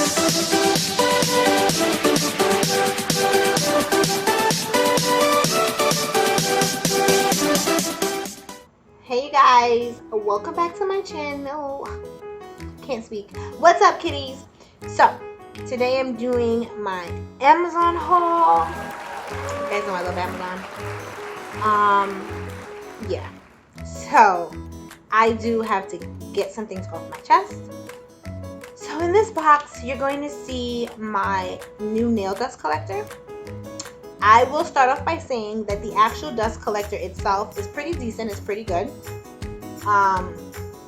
Hey you guys, welcome back to my channel. Can't speak. What's up, kitties? So today I'm doing my Amazon haul. You guys know I love Amazon. Yeah. So I do have to get some things off my chest. So in this box, you're going to see my new nail dust collector. I will start off by saying that the actual dust collector itself is pretty decent. It's pretty good.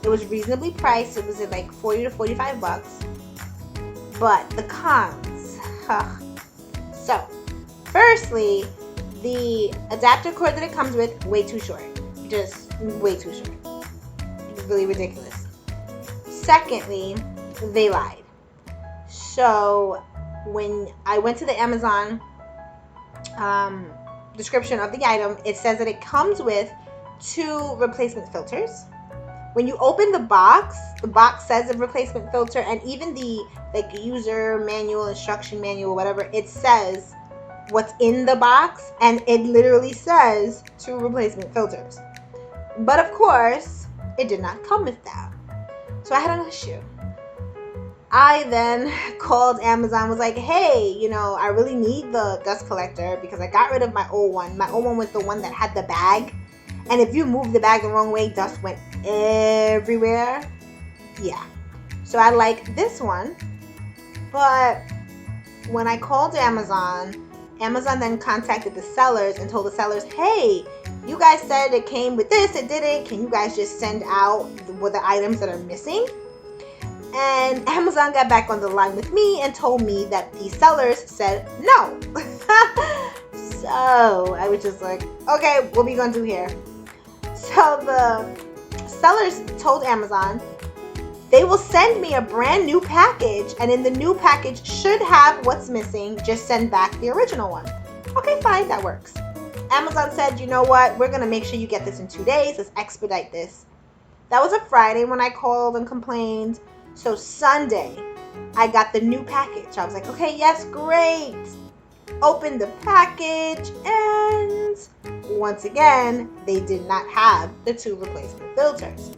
It was reasonably priced. It was at like 40 to 45 bucks. But the cons. So, firstly, the adapter cord that it comes with, way too short. Just way too short. Really ridiculous. Secondly, they lied. So, when I went to the Amazon description of the item, it says that it comes with 2 replacement filters. When you open the box says a replacement filter, and even the user manual, instruction manual, whatever, it says what's in the box, and it literally says 2 replacement filters. But of course, it did not come with that. So I had an issue. I then called Amazon, was like, hey, I really need the dust collector because I got rid of my old one. My old one was the one that had the bag. And if you moved the bag the wrong way, dust went everywhere. Yeah. So I like this one. But when I called Amazon then contacted the sellers and told the sellers, hey, you guys said it came with this, it didn't. Can you guys just send out the items that are missing? And Amazon got back on the line with me and told me that the sellers said no. So I was just like, okay, what are we gonna do here? So the sellers told Amazon they will send me a brand new package, and in the new package should have what's missing. Just send back the original one. Okay, fine, that works. Amazon said, you know what? We're gonna make sure you get this in 2 days. Let's expedite this. That was a Friday when I called and complained. So Sunday, I got the new package. I was like, okay, yes, great. Opened the package, and once again, they did not have the 2 replacement filters.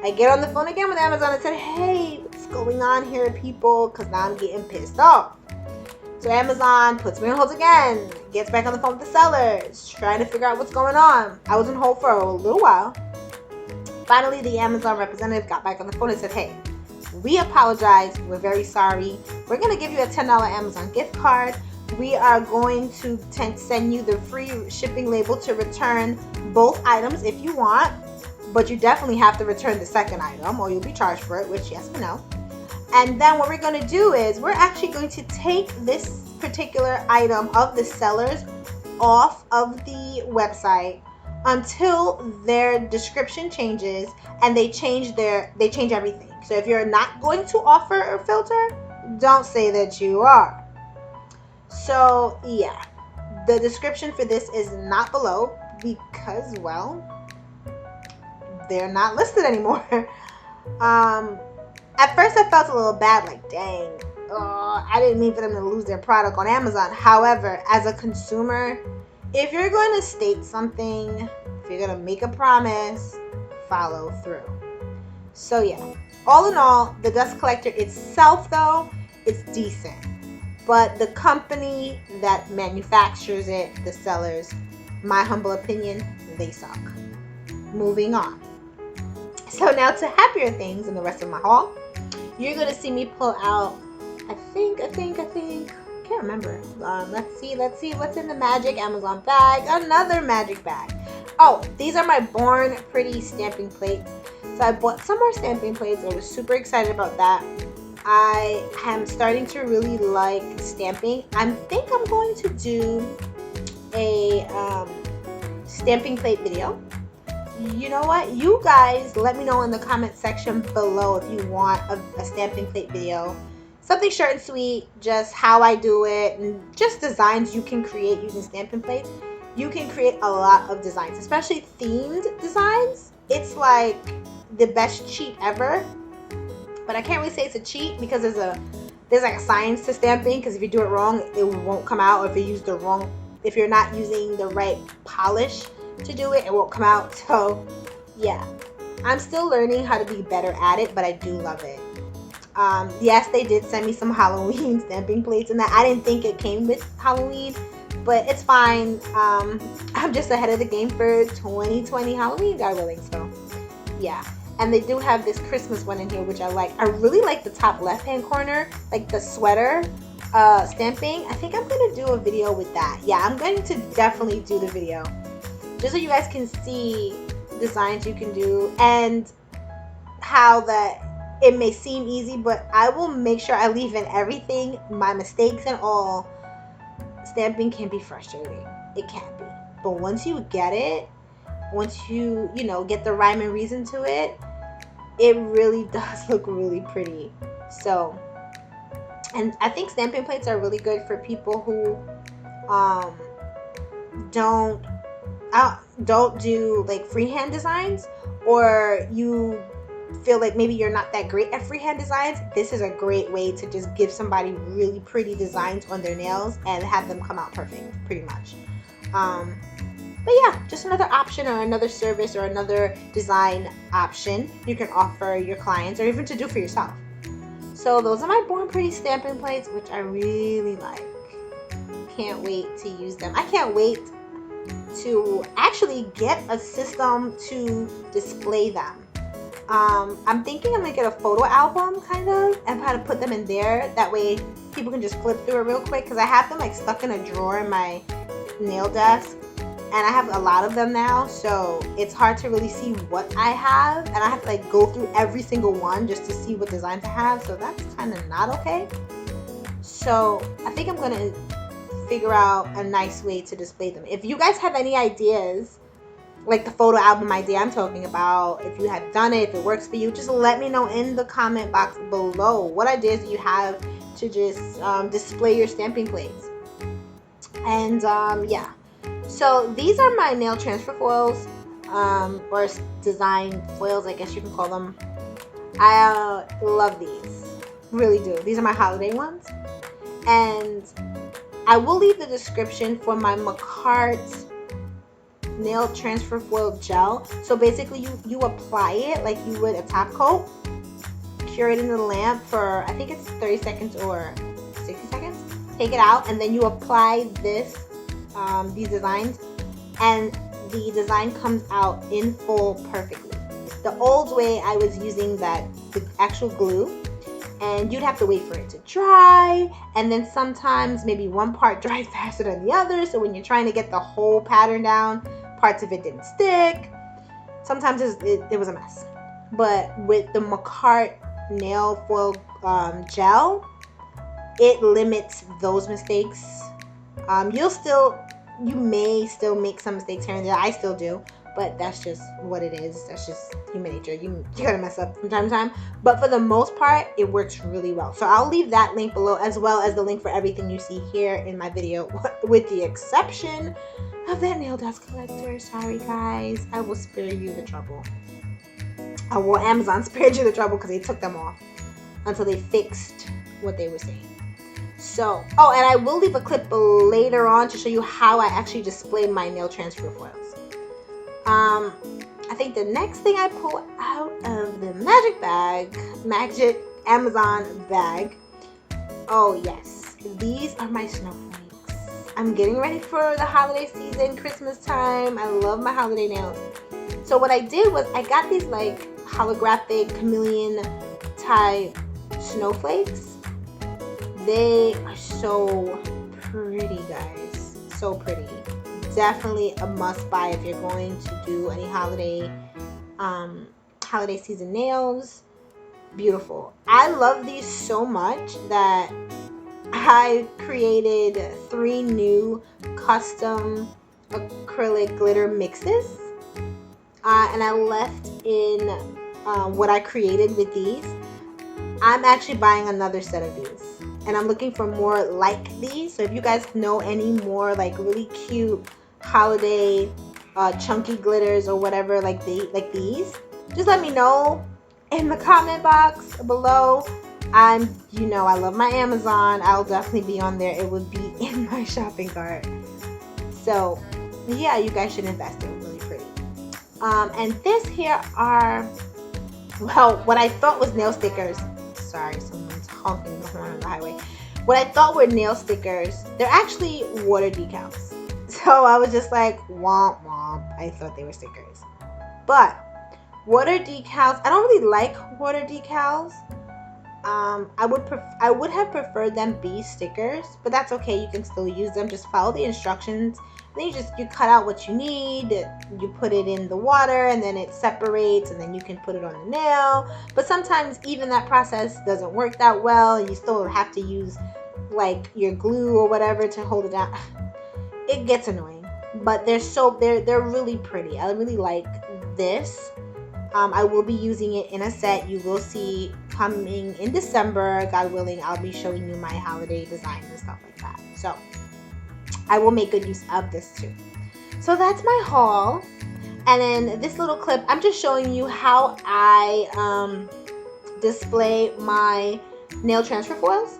I get on the phone again with Amazon and said, hey, what's going on here, people? Because now I'm getting pissed off. So Amazon puts me on hold again, gets back on the phone with the sellers, trying to figure out what's going on. I was on hold for a little while. Finally, the Amazon representative got back on the phone and said, hey, we apologize. We're very sorry. We're going to give you a $10 Amazon gift card. We are going to send you the free shipping label to return both items if you want, but you definitely have to return the second item or you'll be charged for it, which yes, we know. And then what we're going to do is we're actually going to take this particular item of the sellers off of the website until their description changes and they change everything. So if you're not going to offer a filter, don't say that you are. So yeah, the description for this is not below because, well, they're not listed anymore. At first I felt a little bad, like, dang, I didn't mean for them to lose their product on Amazon. However, as a consumer, if you're going to state something, if you're going to make a promise, follow through. So yeah, all in all, the dust collector itself, though, it's decent. But the company that manufactures it, the sellers, my humble opinion, they suck. Moving on. So now to happier things in the rest of my haul. You're going to see me pull out, I think, can't remember. Let's see what's in the magic Amazon bag. Another magic bag. Oh, these are my Born Pretty stamping plates. So I bought some more stamping plates. I was super excited about that. I am starting to really like stamping. I think I'm going to do a stamping plate video. You know what? You guys let me know in the comment section below if you want a stamping plate video. Something short and sweet, just how I do it, and just designs you can create using stamping plates. You can create a lot of designs, especially themed designs. It's like the best cheat ever. But I can't really say it's a cheat because there's a there's like a science to stamping, because if you do it wrong, it won't come out. Or if you're not using the right polish to do it, it won't come out. So yeah, I'm still learning how to be better at it, but I do love it. Yes, they did send me some Halloween stamping plates, and that I didn't think it came with Halloween, but it's fine. I'm just ahead of the game for 2020 Halloween, God willing. So yeah. And they do have this Christmas one in here, which I like. I really like the top left-hand corner, like the sweater stamping. I think I'm going to do a video with that. Yeah, I'm going to definitely do the video, just so you guys can see designs you can do and how that it may seem easy, but I will make sure I leave in everything, my mistakes and all. Stamping can be frustrating. It can be. But once you get it, once you get the rhyme and reason to it, it really does look really pretty. So, and I think stamping plates are really good for people who don't do like freehand designs, or you feel like maybe you're not that great at freehand designs. This is a great way to just give somebody really pretty designs on their nails and have them come out perfect, pretty much. But yeah, just another option or another service or another design option you can offer your clients, or even to do for yourself. So those are my Born Pretty stamping plates, which I really like. Can't wait to use them. I can't wait to actually get a system to display them. I'm thinking I'm gonna get a photo album kind of and try to put them in there. That way people can just flip through it real quick, because I have them like stuck in a drawer in my nail desk, and I have a lot of them now, so it's hard to really see what I have, and I have to like go through every single one just to see what designs I have, so that's kind of not okay. So I think I'm gonna figure out a nice way to display them. If you guys have any ideas, like the photo album idea I'm talking about, if you have done it, if it works for you, just let me know in the comment box below. What ideas do you have to just display your stamping plates? And yeah, so these are my nail transfer foils, or design foils, I guess you can call them. I love these, really do. These are my holiday ones, and I will leave the description for my MAKARTT nail transfer foil gel. So basically you apply it like you would a top coat, cure it in the lamp for, I think it's 30 seconds or 60 seconds. Take it out, and then you apply this, these designs, and the design comes out in full perfectly. The old way I was using the actual glue, and you'd have to wait for it to dry, and then sometimes maybe one part dried faster than the other, so when you're trying to get the whole pattern down, parts of it didn't stick. Sometimes it was a mess. But with the MAKARTT nail foil gel, it limits those mistakes. You may still make some mistakes here and there. I still do, but that's just what it is. That's just human nature. You gotta mess up from time to time, but for the most part, it works really well. So I'll leave that link below, as well as the link for everything you see here in my video, with the exception of that nail dust collector. Sorry guys, I will spare you the trouble. Well, Amazon spared you the trouble because they took them off until they fixed what they were saying. So, oh, and I will leave a clip later on to show you how I actually display my nail transfer foils. I think the next thing I pull out of the magic Amazon bag. Oh yes, these are my snowflakes. I'm getting ready for the holiday season, Christmas time. I love my holiday nails. So what I did was I got these like holographic chameleon type snowflakes. They are so pretty, guys. So pretty. Definitely a must buy if you're going to do any holiday season nails. Beautiful. I love these so much that I created 3 new custom acrylic glitter mixes, and I left in what I created with these. I'm actually buying another set of these, and I'm looking for more like these. So if you guys know any more like really cute holiday chunky glitters or whatever like these, just let me know in the comment box below. you know, I love my Amazon. I'll definitely be on there. It would be in my shopping cart. So yeah, you guys should invest. They're really pretty. And this here are, well, what I thought was nail stickers. Sorry, someone's honking the horn on the highway. What I thought were nail stickers, they're actually water decals. So I was just like, womp womp. I thought they were stickers. But water decals, I don't really like water decals. I would have preferred them be stickers, but that's okay. You can still use them. Just follow the instructions. Then you cut out what you need. You put it in the water, and then it separates, and then you can put it on the nail. But sometimes even that process doesn't work that well, and you still have to use like your glue or whatever to hold it down. It gets annoying, but they're really pretty. I really like this. I will be using it in a set. You will see coming in December, God willing. I'll be showing you my holiday designs and stuff like that. So I will make good use of this too. So that's my haul. And then this little clip, I'm just showing you how I display my nail transfer foils.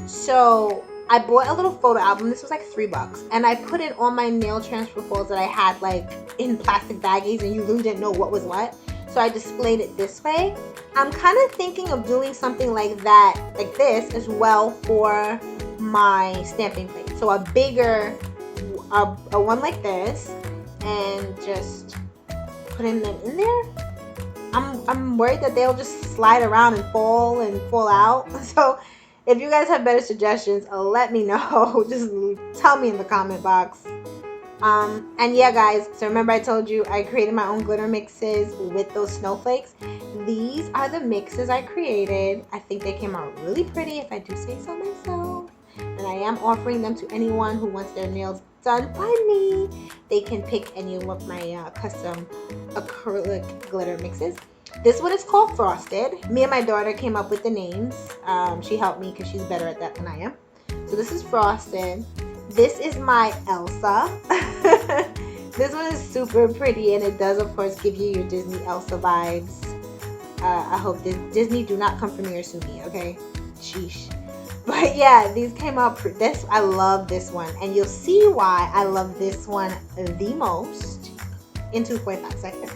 So I bought a little photo album. This was like $3, and I put it on my nail transfer foils that I had like in plastic baggies, and you really didn't know what was what. So I displayed it this way. I'm kind of thinking of doing something like that, like this as well for my stamping plate. So a bigger, a one like this, and just putting them in there. I'm worried that they'll just slide around and fall out. So if you guys have better suggestions, let me know. Just tell me in the comment box. And yeah, guys, so remember I told you I created my own glitter mixes with those snowflakes. These are the mixes I created. I think they came out really pretty, if I do say so myself. And I am offering them to anyone who wants their nails done by me. They can pick any of my custom acrylic glitter mixes. This one is called Frosted. Me and my daughter came up with the names. She helped me because she's better at that than I am. So this is Frosted. This is my Elsa. This one is super pretty, and it does of course give you your Disney Elsa vibes. I hope Disney do not come for me or sue me, okay? Sheesh. But yeah, these came out I love this one, and you'll see why I love this one the most in 2.5 seconds.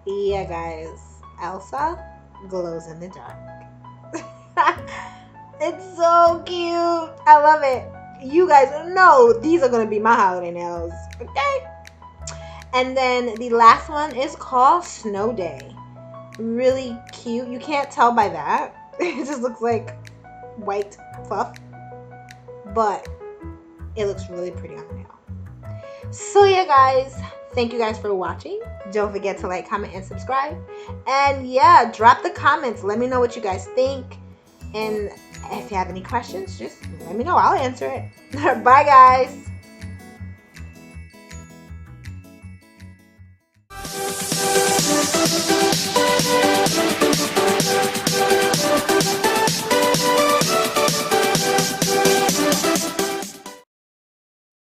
Yeah, guys, Elsa glows in the dark. It's so cute. I love it. You guys know these are going to be my holiday nails. Okay. And then the last one is called Snow Day. Really cute. You can't tell by that. It just looks like white fluff. But it looks really pretty on the nail. So yeah, guys. Thank you guys for watching. Don't forget to like, comment, and subscribe. And yeah, drop the comments. Let me know what you guys think. And if you have any questions, just let me know. I'll answer it. Bye, guys.